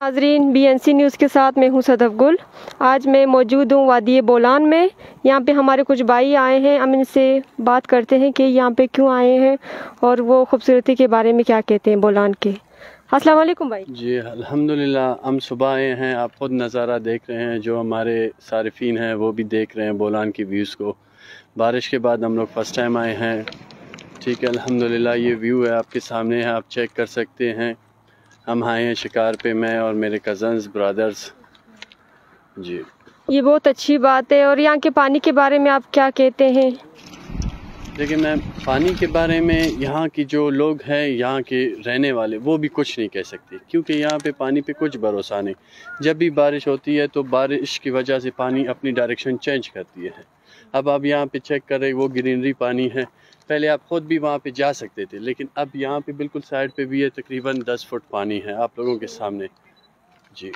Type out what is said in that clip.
नाजरीन, BNC news के साथ मैं हूं सदफ गुल। आज मैं मौजूद हूं वादी बोलान में। यहां पे हमारे कुछ भाई आए हैं, हम इनसे बात करते हैं कि यहां पे क्यों आए हैं और वो खूबसूरती के बारे में क्या कहते हैं बोलान के। अस्सलाम वालेकुम भाई। जी अल्हम्दुलिल्लाह, हम सुबह आए हैं, आप खुद नज़ारा देख रहे हैं, जो हमारे सारिफीन हैं वो भी देख रहे हैं बोलान की व्यूज़ को। बारिश के बाद हम लोग फ़र्स्ट टाइम आए हैं। ठीक है, अल्हम्दुलिल्लाह ये व्यू है आपके सामने है, आप चेक कर सकते हैं। हम आए हैं शिकार पे, मैं और मेरे कज़न्स ब्रदर्स। जी, ये बहुत अच्छी बात है। और यहाँ के पानी के बारे में आप क्या कहते हैं? देखिए, मैं पानी के बारे में, यहाँ की जो लोग हैं, यहाँ के रहने वाले, वो भी कुछ नहीं कह सकते, क्योंकि यहाँ पे पानी पे कुछ भरोसा नहीं। जब भी बारिश होती है तो बारिश की वजह से पानी अपनी डायरेक्शन चेंज करती है। अब आप यहाँ पे चेक कर रहे, वो ग्रीनरी पानी है। पहले आप ख़ुद भी वहाँ पे जा सकते थे, लेकिन अब यहाँ पे बिल्कुल साइड पे भी है, तकरीबन 10 फुट पानी है आप लोगों के सामने। जी।